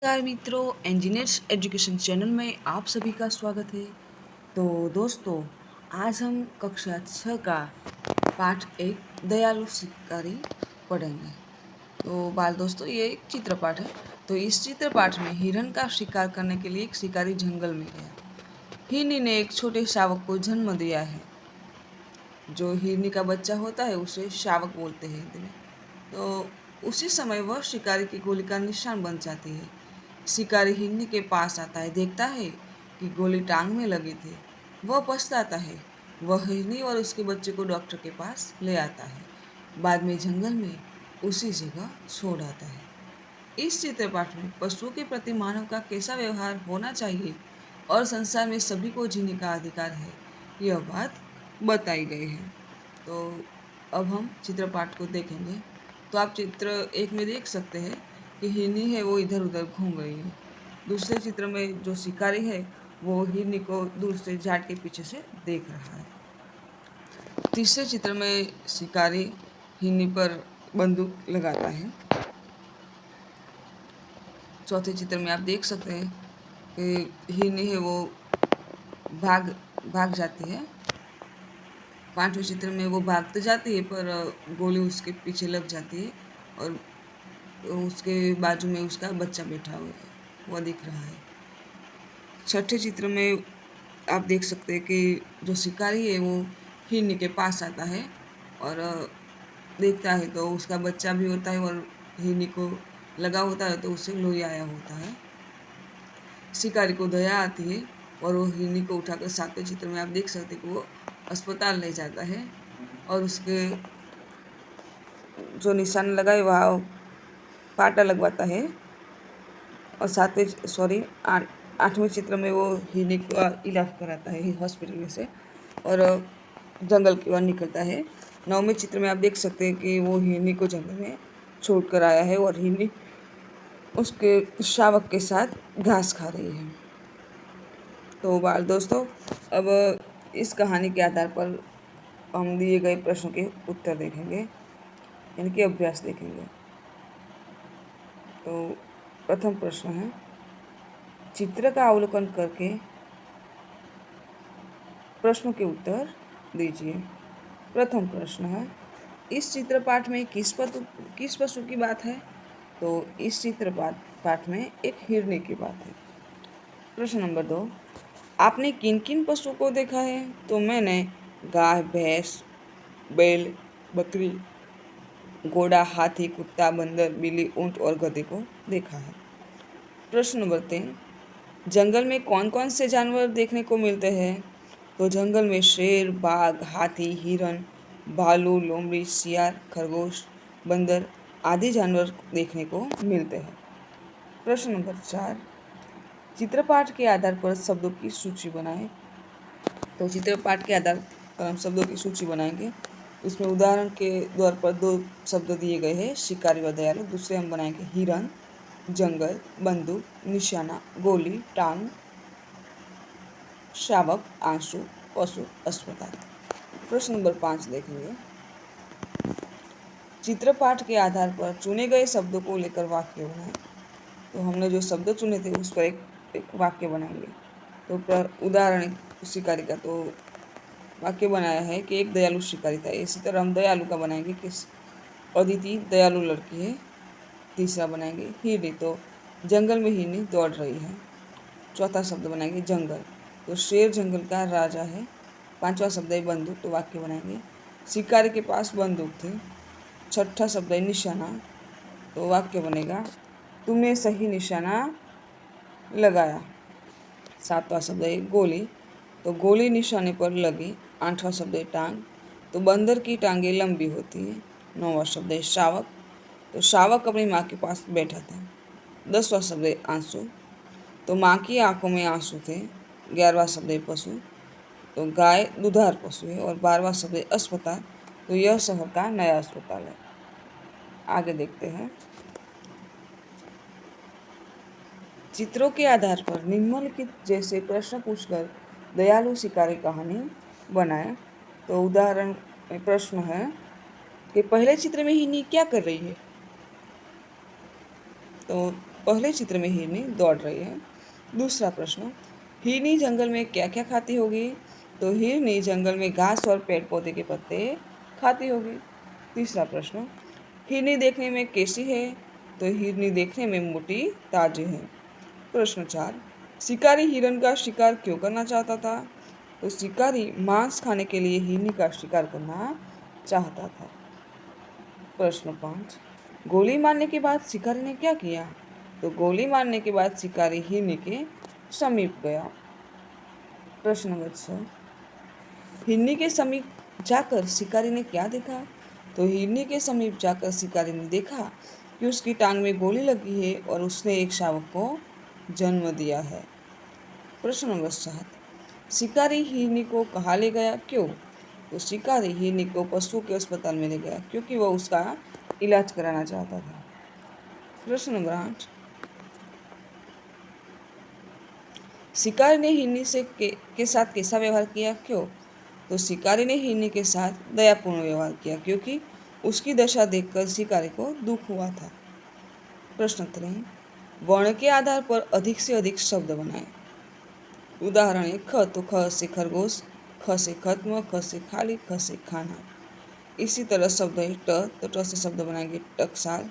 नमस्कार मित्रों, engineers education channel में आप सभी का स्वागत है। तो दोस्तों, आज हम कक्षा 6 का पाठ एक दयालु शिकारी पढ़ेंगे। तो बाल दोस्तों, ये एक चित्रपाठ है। तो इस चित्रपाठ में हिरण का शिकार करने के लिए एक शिकारी जंगल में गया। हिरनी ने एक छोटे शावक को जन्म दिया है। जो हिरनी का बच्चा होता है उसे शावक बोलते हैं हिंदी में। तो उसी समय वह शिकारी की गोली का निशान बन जाती है। शिकारी हिरनी के पास आता है, देखता है कि गोली टांग में लगी थी। वह पछताता है। वह हिरनी और उसके बच्चे को डॉक्टर के पास ले आता है। बाद में जंगल में उसी जगह छोड़ आता है। इस चित्रपाठ में पशुओं के प्रति मानव का कैसा व्यवहार होना चाहिए और संसार में सभी को जीने का अधिकार है, यह बात बताई गई है। तो अब हम चित्रपाठ को देखेंगे। तो आप चित्र एक में देख सकते हैं कि हिरनी है वो इधर उधर घूम रही है। दूसरे चित्र में जो शिकारी है वो हिरनी को दूर से झाड़ के पीछे से देख रहा है। तीसरे चित्र में शिकारी हिरनी पर बंदूक लगाता है। चौथे चित्र में आप देख सकते हैं कि हिरनी है वो भाग भाग जाती है। पांचवें चित्र में वो भाग तो जाती है पर गोली उसके पीछे लग जाती है और उसके बाजू में उसका बच्चा बैठा हुआ है, वह दिख रहा है। छठे चित्र में आप देख सकते हैं कि जो शिकारी है वो हिरनी के पास आता है और देखता है तो उसका बच्चा भी होता है और हिरनी को लगा होता है तो उससे लोही आया होता है। शिकारी को दया आती है और वो हिरनी को उठाकर सातवें चित्र में आप देख सकते हैं कि वो अस्पताल ले जाता है और उसके जो निशान लगाए वहाँ पाटा लगवाता है। और आठवें चित्र में वो हिरनी का इलाज कराता है हॉस्पिटल में से और जंगल की ओर निकलता है। नौवें चित्र में आप देख सकते हैं कि वो हिरनी को जंगल में छोड़ कर आया है और हिरनी उसके शावक के साथ घास खा रही है। तो बाल दोस्तों, अब इस कहानी के आधार पर हम दिए गए प्रश्नों के उत्तर देखेंगे, यानी कि अभ्यास देखेंगे। तो प्रथम प्रश्न है, चित्र का अवलोकन करके प्रश्नों के उत्तर दीजिए। प्रथम प्रश्न है, इस चित्रपाठ में किस पशु की बात है? तो इस चित्रपाठ में एक हिरनी की बात है। प्रश्न नंबर 2, आपने किन किन पशुओं को देखा है? तो मैंने गाय, भैंस, बैल, बकरी, घोड़ा, हाथी, कुत्ता, बंदर, बिल्ली, ऊंट और गधे को देखा है। प्रश्न नंबर 3, जंगल में कौन कौन से जानवर देखने को मिलते हैं? तो जंगल में शेर, बाघ, हाथी, हिरन, भालू, लोमड़ी, सियार, खरगोश, बंदर आदि जानवर देखने को मिलते हैं। प्रश्न नंबर 4, चित्रपाठ के आधार पर शब्दों की सूची बनाएं। तो चित्रपाठ के आधार पर हम शब्दों की सूची बनाएंगे। इसमें उदाहरण के तौर पर 2 शब्द दिए गए हैं, शिकारी व दयालु। दूसरे हम बनाएंगे हिरन, जंगल, बंदूक, निशाना, गोली, टांग, शावक, आंसू, पशु, अस्पताल। प्रश्न नंबर 5 देखेंगे, चित्रपाठ के आधार पर चुने गए शब्दों को लेकर वाक्य बनाएं। तो हमने जो शब्द चुने थे उस पर एक वाक्य बनाएंगे। तो उदाहरण शिकारी का तो वाक्य बनाया है कि एक दयालु शिकारी था। इसी तरह हम दयालु का बनाएंगे कि अदिति दयालु लड़की है। तीसरा बनाएंगे हिरनी, तो जंगल में हिरनी दौड़ रही है। चौथा शब्द बनाएंगे जंगल, तो शेर जंगल का राजा है। पांचवा शब्द है बंदूक, तो वाक्य बनाएंगे शिकारी के पास बंदूक थी। छठा शब्द है निशाना, तो वाक्य बनेगा तुमने सही निशाना लगाया। सातवां शब्द है गोली, तो गोली निशाने पर लगी। आठवां शब्द है टांग, तो बंदर की टांगें लंबी होती है। नौवां शब्द है शावक, तो शावक अपनी माँ के पास बैठा था। 10वां शब्द है आंसू, तो माँ की आंखों में आंसू थे। 11वां शब्द है पशु, तो गाय दुधार पशु है। और 12वां शब्द है अस्पताल, तो यह शहर का नया अस्पताल है। आगे देखते हैं, चित्रों के आधार पर निम्नलिखित जैसे प्रश्न पूछकर दयालु शिकारी कहानी बनाए। तो उदाहरण में प्रश्न है कि पहले चित्र में हिरनी क्या कर रही है? तो पहले चित्र में हिरनी दौड़ रही है। दूसरा प्रश्न, हिरनी जंगल में क्या क्या खाती होगी? तो हिरनी जंगल में घास और पेड़ पौधे के पत्ते खाती होगी। तीसरा प्रश्न, हिरनी देखने में कैसी है? तो हिरनी देखने में मोटी ताजी है। प्रश्न 4, शिकारी हिरन का शिकार क्यों करना चाहता था? तो शिकारी मांस खाने के लिए हिरनी का शिकार करना चाहता था। प्रश्न 5, गोली मारने के बाद शिकारी ने क्या किया? तो गोली मारने के बाद शिकारी हिरनी के समीप गया। प्रश्न नंबर 6, हिरनी के समीप जाकर शिकारी ने क्या देखा? तो हिरनी के समीप जाकर शिकारी ने देखा कि उसकी टांग में गोली लगी है और उसने एक शावक को जन्म दिया है। प्रश्न नंबर 7, शिकारी हिरनी को कहाँ ले गया, क्यों? तो शिकारी हिरनी को पशुओं के अस्पताल में ले गया क्योंकि वह उसका इलाज कराना चाहता था। प्रश्न नंबर 8, शिकारी ने हिरनी के साथ कैसा व्यवहार किया, क्यों? तो शिकारी ने हिरनी के साथ दयापूर्ण व्यवहार किया क्योंकि उसकी दशा देखकर शिकारी को दुख हुआ था। प्रश्न 3, वर्ण के आधार पर अधिक से अधिक शब्द बनाएं। उदाहरण है, ख तो ख से खरगोश, ख से खत्म, ख से खाली, ख से खाना। इसी तरह शब्द है ट, तो ट से शब्द बनाएंगे टकसाल,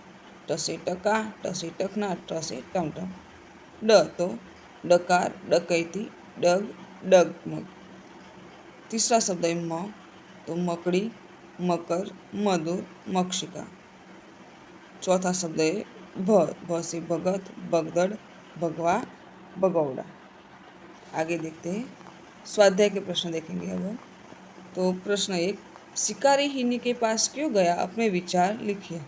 ट से टका, ट से टकना, ट से टमटम। ड तो डकार, डकैती, डग, डगमग। तीसरा शब्द है म, तो मकड़ी, मकर, मधुर, मक्षिका। चौथा शब्द है भ, भ से भगत, भगदड़, भगवा, भगौड़ा। आगे देखते हैं, स्वाध्याय के प्रश्न देखेंगे अब हम। तो प्रश्न 1, शिकारी हिरनी के पास क्यों गया, अपने विचार लिखिए।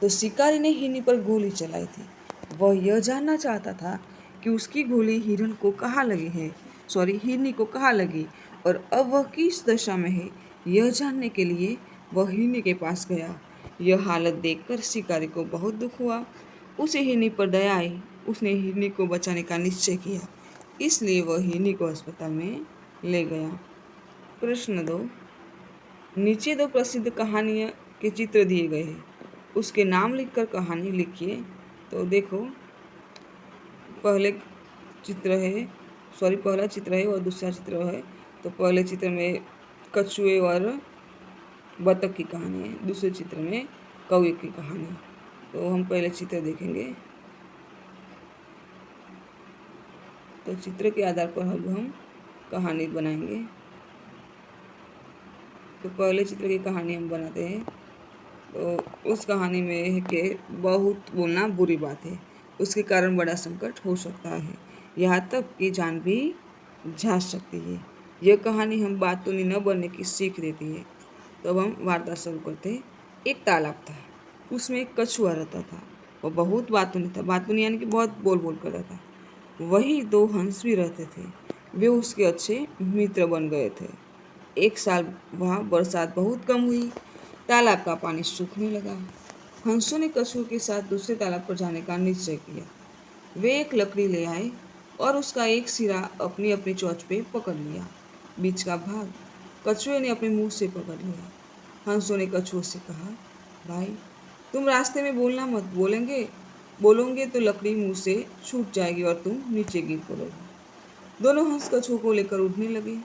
तो शिकारी ने हिरनी पर गोली चलाई थी। वह यह जानना चाहता था कि उसकी गोली हिरन को कहाँ लगी है, हिरनी को कहाँ लगी और अब वह किस दशा में है, यह जानने के लिए वह हिरनी के पास गया। यह हालत देखकर शिकारी को बहुत दुख हुआ। उसे हिरनी पर दया आई। उसने हिरनी को बचाने का निश्चय किया, इसलिए वह हिरनी को अस्पताल में ले गया। प्रश्न 2, नीचे दो प्रसिद्ध कहानियाँ के चित्र दिए गए हैं, उसके नाम लिखकर कहानी लिखिए। तो देखो, पहले चित्र है पहला चित्र है और दूसरा चित्र है। तो पहले चित्र में कछुए और बतख की कहानी है, दूसरे चित्र में कौवे की कहानी। तो हम पहले चित्र देखेंगे। तो चित्र के आधार पर अब हम कहानी बनाएंगे। तो पहले चित्र की कहानी हम बनाते हैं। तो उस कहानी में है कि बहुत बोलना बुरी बात है, उसके कारण बड़ा संकट हो सकता है, यहाँ तक कि जान भी जा सकती है। यह कहानी हम बातूनी न बनने की सीख देती है। तो अब हम वार्ता शुरू करते हैं। एक तालाब था, उसमें एक कछुआ रहता था। वह बहुत बातूनी था, बातूनी यानी कि बहुत बोल बोल कर रहता। वही दो हंस भी रहते थे, वे उसके अच्छे मित्र बन गए थे। एक साल वहाँ बरसात बहुत कम हुई, तालाब का पानी सूखने लगा। हंसों ने कछुए के साथ दूसरे तालाब पर जाने का निश्चय किया। वे एक लकड़ी ले आए और उसका एक सिरा अपनी अपनी चोंच पे पकड़ लिया। बीच का भाग कछुए ने अपने मुंह से पकड़ लिया। हंसों ने कछुए से कहा, भाई, तुम रास्ते में बोलना मत, बोलोगे तो लकड़ी मुंह से छूट जाएगी और तुम नीचे गिर पड़ोगे। दोनों हंस कछुओं को लेकर उड़ने लगे।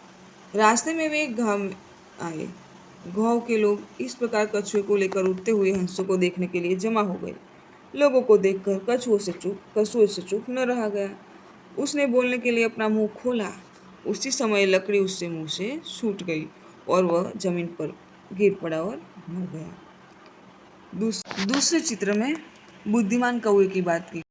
रास्ते में वे एक गांव में आए। गांव के लोग इस प्रकार कछुए को लेकर उड़ते हुए हंसों को देखने के लिए जमा हो गए। लोगों को देखकर कछुए से चुप न रहा गया। उसने बोलने के लिए अपना मुंह खोला। उसी समय लकड़ी उससे मुंह से छूट गई और वह जमीन पर गिर पड़ा और मर गया। दूसरे चित्र में बुद्धिमान कौवे की बात की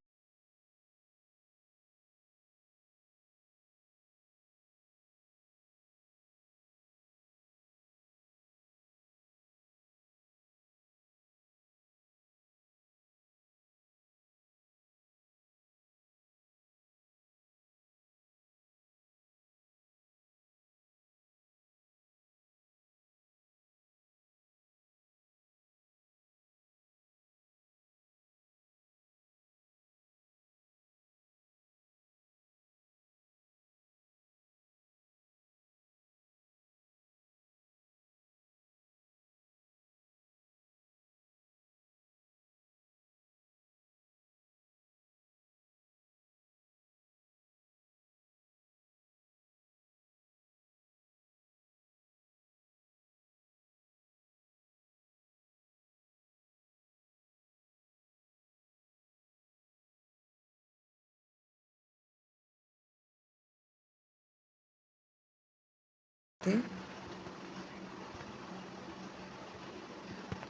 थे।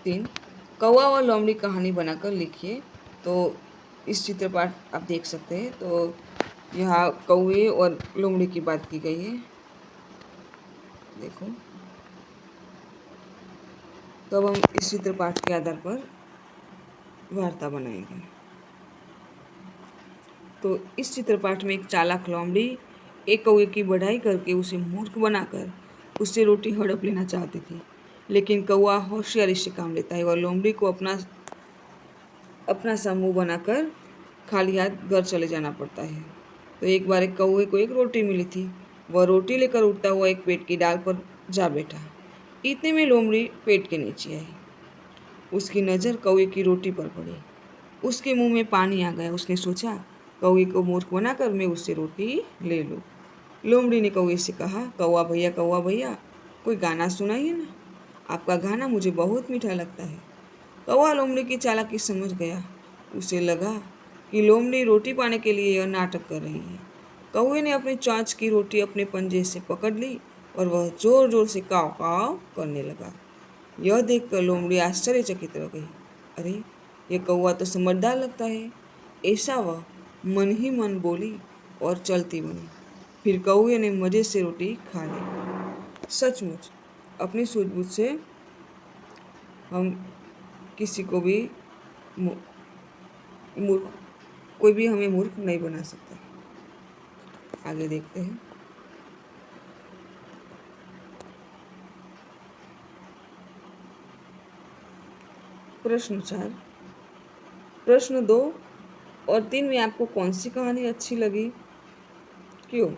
3 कौवा और लोमड़ी कहानी बनाकर लिखिए। तो इस चित्रपाठ आप देख सकते हैं। तो यहाँ कौवे और लोमड़ी की बात की गई है, देखो। तो अब हम इस चित्रपाठ के आधार पर वार्ता बनाएंगे। तो इस चित्रपाठ में एक चालाक लोमड़ी एक कौवे की बढ़ाई करके उसे मूर्ख बनाकर उससे रोटी हड़प लेना चाहती थी। लेकिन कौवा होशियारी से काम लेता है और लोमड़ी को अपना अपना समूह बनाकर खाली हाथ घर चले जाना पड़ता है। तो एक बार एक कौवे को एक रोटी मिली थी। वह रोटी लेकर उड़ता हुआ एक पेड़ की डाल पर जा बैठा। इतने में लोमड़ी पेड़ के नीचे आई। उसकी नज़र कौवे की रोटी पर पड़ी। उसके मुंह में पानी आ गया। उसने सोचा, कौवे को मूर्ख बनाकर मैं उससे रोटी ले लूँ। लोमड़ी ने कौवे से कहा, कौवा भैया, कोई गाना सुनाइए ना। आपका गाना मुझे बहुत मीठा लगता है। कौवा लोमड़ी की चालाकी समझ गया। उसे लगा कि लोमड़ी रोटी पाने के लिए यह नाटक कर रही है। कौवे ने अपनी चोंच की रोटी अपने पंजे से पकड़ ली और वह जोर जोर से काव काव करने लगा। यह देखकर लोमड़ी आश्चर्यचकित रह गई। अरे, यह कौवा तो समझदार लगता है। ऐसा वह मन ही मन बोली और चलती बनी। फिर कौवे ने मजे से रोटी खा ली। सचमुच अपनी सूझबूझ से हम किसी को भी मूर्ख कोई भी हमें मूर्ख नहीं बना सकता। आगे देखते हैं। प्रश्न 4। प्रश्न 2 और 3 में आपको कौन सी कहानी अच्छी लगी, क्यों?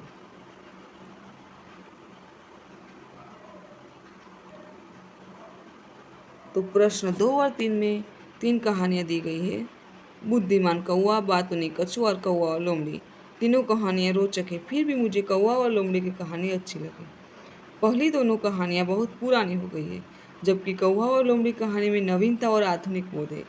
तो प्रश्न 2 और 3 में 3 कहानियाँ दी गई है। बुद्धिमान कौवा, बातूनी कछुआ और कौवा और लोमड़ी। तीनों कहानियाँ रोचक है, फिर भी मुझे कौवा और लोमड़ी की कहानी अच्छी लगी। पहली दोनों कहानियाँ बहुत पुरानी हो गई है, जबकि कौवा और लोमड़ी कहानी में नवीनता और आधुनिक बोध है।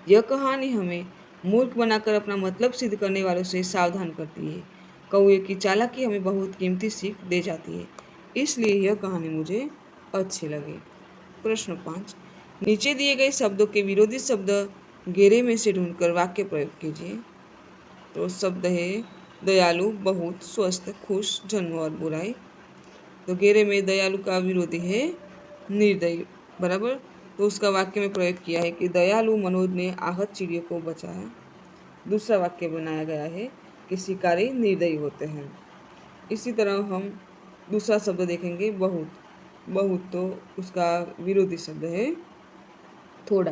यह कहानी हमें मूर्ख बनाकर अपना मतलब सिद्ध करने वालों से सावधान करती है। कौवे की चालाकी हमें बहुत कीमती सीख दे जाती है, इसलिए यह कहानी मुझे अच्छी लगी। प्रश्न 5। नीचे दिए गए शब्दों के विरोधी शब्द घेरे में से ढूंढकर वाक्य प्रयोग कीजिए। तो शब्द है दयालु, बहुत, स्वस्थ, खुश, जन्म और बुराई। तो घेरे में दयालु का विरोधी है निर्दयी, बराबर। तो उसका वाक्य में प्रयोग किया है कि दयालु मनोज ने आहत चिड़ियों को बचाया। दूसरा वाक्य बनाया गया है कि शिकारी निर्दयी होते हैं। इसी तरह हम दूसरा शब्द देखेंगे बहुत। बहुत तो उसका विरोधी शब्द है थोड़ा।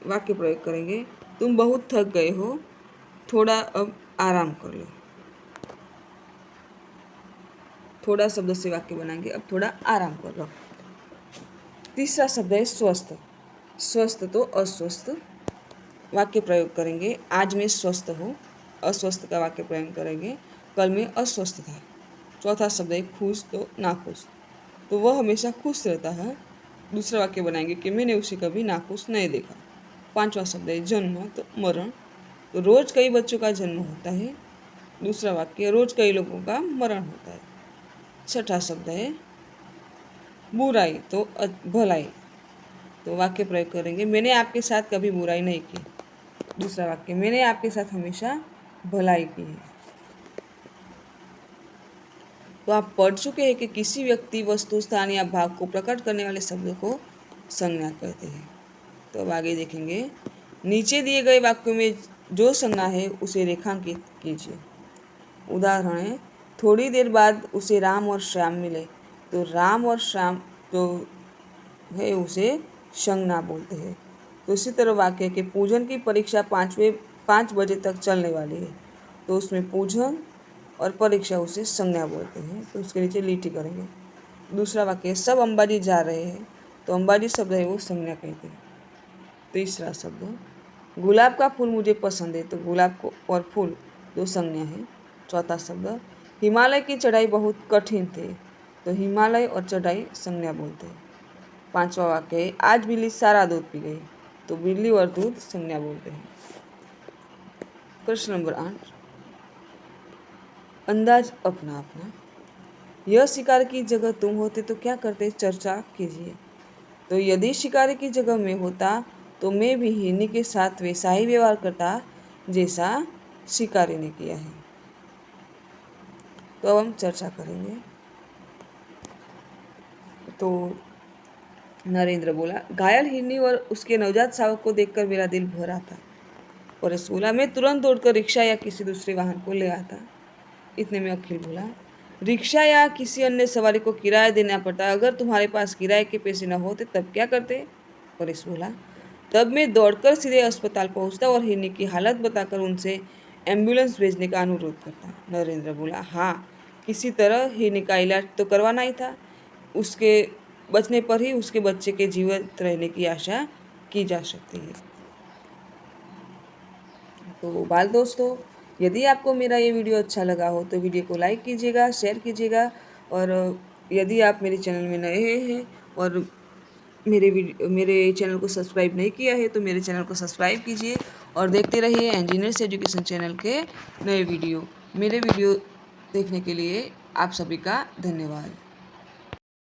वाक्य प्रयोग करेंगे, तुम बहुत थक गए हो, थोड़ा अब आराम कर लो। थोड़ा शब्द से वाक्य बनाएंगे, अब थोड़ा आराम कर लो। तीसरा शब्द है स्वस्थ। स्वस्थ तो अस्वस्थ। वाक्य प्रयोग करेंगे, आज मैं स्वस्थ हूँ। अस्वस्थ का वाक्य प्रयोग करेंगे, कल मैं अस्वस्थ था। चौथा शब्द है खुश तो नाखुश। तो वह हमेशा खुश रहता है। दूसरा वाक्य बनाएंगे कि मैंने उसे कभी नाखुश नहीं देखा। पांचवा शब्द है जन्म तो मरण। तो रोज कई बच्चों का जन्म होता है। दूसरा वाक्य, रोज कई लोगों का मरण होता है। छठा शब्द है बुराई तो भलाई। तो वाक्य प्रयोग करेंगे, मैंने आपके साथ कभी बुराई नहीं की। दूसरा वाक्य, मैंने आपके साथ हमेशा भलाई की है। तो आप पढ़ चुके हैं कि किसी व्यक्ति, वस्तु, स्थान या भाव को प्रकट करने वाले शब्दों को संज्ञा कहते हैं। तो अब आगे देखेंगे। नीचे दिए गए वाक्यों में जो संज्ञा है उसे रेखांकित कीजिए। उदाहरण है, थोड़ी देर बाद उसे राम और श्याम मिले। तो राम और श्याम जो है उसे संज्ञा बोलते हैं। तो इसी तरह वाक्य है कि पूजन की परीक्षा 5 बजे तक चलने वाली है। तो उसमें पूजन और परीक्षा उसे संज्ञा बोलते हैं। तो उसके नीचे लीटी करेंगे। दूसरा वाक्य, सब अंबाजी जा रहे हैं। तो अंबाजी शब्द है वो संज्ञा कहते हैं। तीसरा शब्द, गुलाब का फूल मुझे पसंद है। तो गुलाब को और फूल दो संज्ञा है। चौथा शब्द, हिमालय की चढ़ाई बहुत कठिन थी। तो हिमालय और चढ़ाई संज्ञा बोलते हैं। पांचवा वाक्य है, आज बिल्ली सारा दूध पी गई। तो बिल्ली और दूध संज्ञा बोलते हैं। प्रश्न नंबर 8, अंदाज अपना अपना। यह शिकारी की जगह तुम होते तो क्या करते, चर्चा कीजिए। तो यदि शिकारी की जगह मैं होता तो मैं भी हिरनी के साथ वैसा ही व्यवहार करता जैसा शिकारी ने किया है। तो अब हम चर्चा करेंगे। तो नरेंद्र बोला, घायल हिरनी और उसके नवजात शावक को देखकर मेरा दिल भर आता। परेश बोला, मैं तुरंत दौड़कर रिक्शा या किसी दूसरे वाहन को ले आता। इतने में अखिल बोला, रिक्शा या किसी अन्य सवारी को किराया देना पड़ता, अगर तुम्हारे पास किराए के पैसे न होते तब क्या करते। परेश बोला, तब मैं दौड़कर सीधे अस्पताल पहुंचता और हिरनी की हालत बताकर उनसे एम्बुलेंस भेजने का अनुरोध करता। नरेंद्र बोला, हाँ, किसी तरह हिरनी का इलाज तो करवाना ही था, उसके बचने पर ही उसके बच्चे के जीवित रहने की आशा की जा सकती है। तो बाल दोस्तों, यदि आपको मेरा ये वीडियो अच्छा लगा हो तो वीडियो को लाइक कीजिएगा, शेयर कीजिएगा, और यदि आप मेरे चैनल में नए हैं और मेरे चैनल को सब्सक्राइब नहीं किया है तो मेरे चैनल को सब्सक्राइब कीजिए और देखते रहिए इंजीनियर्स एजुकेशन चैनल के नए वीडियो। मेरे वीडियो देखने के लिए आप सभी का धन्यवाद।